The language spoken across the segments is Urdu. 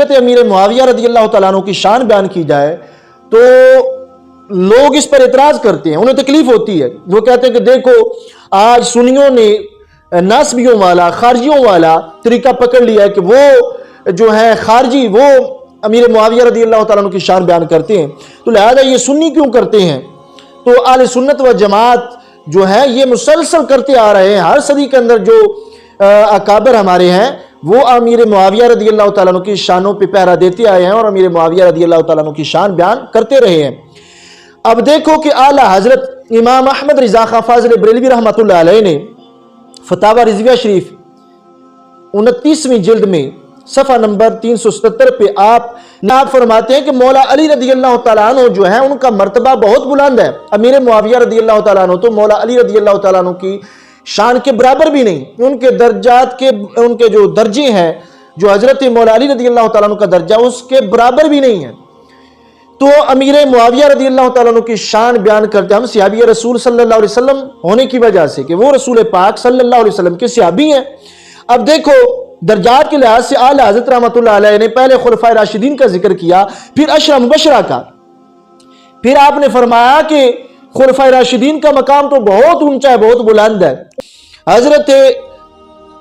حضرت امیر معاویہ رضی اللہ تعالیٰ عنہ کی شان بیان کی جائے تو لوگ اس پر اعتراض کرتے ہیں، انہیں تکلیف ہوتی ہے۔ وہ کہتے ہیں کہ دیکھو آج سنیوں نے ناسبیوں والا خارجیوں والا طریقہ پکڑ لیا ہے کہ وہ جو ہے خارجی وہ امیر معاویہ رضی اللہ تعالیٰ عنہ کی شان بیان کرتے ہیں، تو لہذا یہ سنی کیوں کرتے ہیں؟ تو اہل سنت و جماعت جو ہے یہ مسلسل کرتے آ رہے ہیں، ہر صدی کے اندر جو اکابر ہمارے ہیں وہ امیر معاویہ رضی اللہ تعالیٰ عنہ کی شانوں پہ پہرا دیتے آئے ہیں اور امیر معاویہ رضی اللہ تعالیٰ عنہ کی شان بیان کرتے رہے ہیں۔ اب دیکھو کہ اعلیٰ حضرت امام احمد رضا خان فاضل بریلوی رحمۃ اللہ علیہ نے فتاوی رضویہ شریف 29ویں جلد میں صفحہ نمبر 377 پہ آپ فرماتے ہیں کہ مولا علی رضی اللہ تعالیٰ عنہ جو ہے ان کا مرتبہ بہت بلند ہے۔ امیر معاویہ رضی اللہ تعالیٰ عنہ تو مولا علی رضی اللہ تعالیٰ عنہ کی شان کے برابر بھی نہیں، ان کے درجات کے ان کے جو درجے ہیں جو حضرت مولا علی رضی اللہ تعالیٰ عنہ کا درجہ اس کے برابر بھی نہیں ہے۔ تو امیر معاویہ رضی اللہ تعالیٰ عنہ کی شان بیان کرتے ہم صحابی رسول صلی اللہ علیہ وسلم ہونے کی وجہ سے کہ وہ رسول پاک صلی اللہ علیہ وسلم کے صحابی ہیں۔ اب دیکھو درجات کے لحاظ سے اعلیٰ حضرت رحمۃ اللہ علیہ نے پہلے خلفائے راشدین کا ذکر کیا، پھر عشرہ مبشرہ کا، پھر آپ نے فرمایا کہ خلفائے راشدین کا مقام تو بہت اونچا ہے، بہت بلند ہے۔ حضرت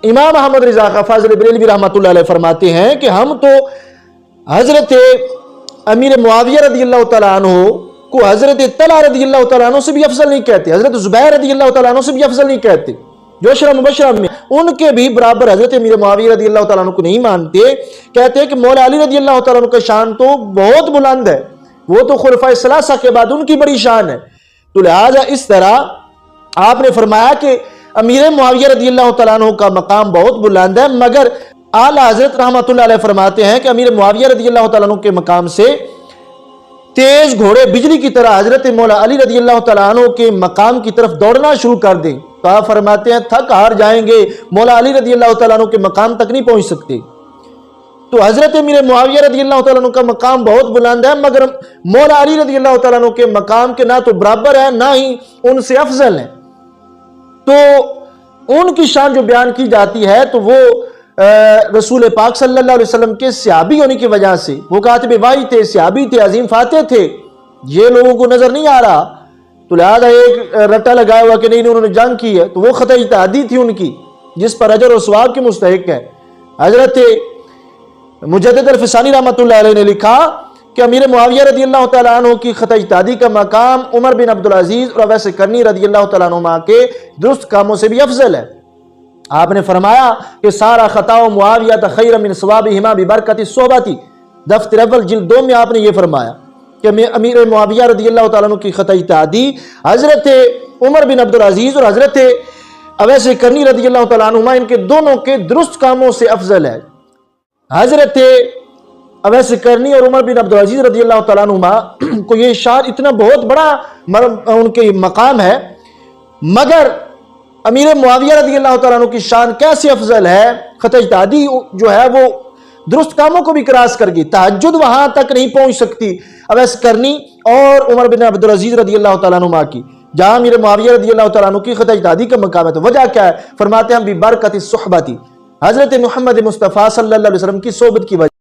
امام احمد رضا خان فاضل بریلوی رحمۃ اللہ علیہ فرماتے ہیں کہ ہم تو حضرت امیر معاویہ رضی اللہ تعالیٰ عنہ کو حضرت طلحہ رضی اللہ تعالیٰ عنہ سے بھی افضل نہیں کہتے، حضرت زبیر رضی اللہ تعالیٰ عنہ سے بھی افضل نہیں کہتے، جو عشرہ مبشرہ میں ان کے بھی برابر حضرت امیر معاویہ رضی اللہ تعالیٰ عنہ کو نہیں مانتے، کہتے ہیں کہ مولا علی رضی اللہ تعالیٰ عنہ کا شان تو بہت بلند ہے، وہ تو خلفائے ثلاثہ کے بعد ان کی بڑی شان ہے۔ تو لہٰذا اس طرح آپ نے فرمایا کہ امیر معاویہ رضی اللہ تعالیٰ عنہ کا مقام بہت بلند ہے، مگر اعلیٰ حضرت رحمۃ اللہ علیہ فرماتے ہیں کہ امیر معاویہ رضی اللہ تعالیٰ عنہ کے مقام سے تیز گھوڑے بجلی کی طرح حضرت مولا علی رضی اللہ تعالیٰ عنہ کے مقام کی طرف دوڑنا شروع کر دیں تو آپ فرماتے ہیں تھک ہار جائیں گے، مولا علی رضی اللہ تعالیٰ عنہ کے مقام تک نہیں پہنچ سکتے۔ تو حضرت امیر معاویہ رضی اللہ تعالیٰ عنہ کا مقام بہت بلند ہے، مگر مولا علی رضی اللہ تعالیٰ عنہ کے مقام کے نہ تو برابر ہے نہ ہی ان سے افضل ہے۔ تو ان کی شان جو بیان کی جاتی ہے تو وہ رسول پاک صلی اللہ علیہ وسلم کے صحابی ہونے کی وجہ سے، وہ کاتب وحی تھے، صحابی تھے، عظیم فاتح تھے، یہ لوگوں کو نظر نہیں آ رہا، تو لہذا ایک رٹا لگایا ہوا کہ نہیں انہوں نے جنگ کی ہے، تو وہ خطا اجتہادی تھی ان کی جس پر اجر و ثواب کے مستحق ہے۔ حضرت مجدد الفسانی رحمۃ اللہ علیہ نے لکھا کہ امیر معاویہ رضی اللہ تعالیٰ عنہ کی خطا اجتہادی کا مقام عمر بن عبدالعزیز اور اویس کرنی رضی اللہ تعالیٰ عنہ کے درست کاموں سے بھی افضل ہے۔ آپ نے فرمایا کہ سارا خطا معاویہ خیر من ثوابہما ببرکت الصحبۃ، دفتر اول جلد 2 میں آپ نے یہ فرمایا کہ امیر معاویہ رضی اللہ تعالیٰ عنہ کی خطا اجتہادی حضرت عمر بن عبدالعزیز اور حضرت اویس کرنی رضی اللہ تعالیٰ عنہ ان کے دونوں کے درست کاموں سے افضل ہے۔ حضرت اویس کرنی اور عمر بن عبدالعزیز رضی اللہ تعالیٰ عنہ کو یہ شان اتنا بہت بڑا ان کے مقام ہے، مگر امیر معاویہ رضی اللہ تعالیٰ عنہ کی شان کیسے افضل ہے؟ خطا اجتہادی جو ہے وہ درست کاموں کو بھی کراس کر گئی، تہجد وہاں تک نہیں پہنچ سکتی اویس کرنی اور عمر بن عبدالعزیز رضی اللہ تعالیٰ عنہ کی، جہاں امیر معاویہ رضی اللہ تعالیٰ عنہ کی خطا اجتہادی کا مقام ہے۔ تو وجہ کیا ہے؟ فرماتے ہیں ببرکت الصحبۃ، حضرت محمد مصطفیٰ صلی اللہ علیہ وسلم کی صحبت کی وجہ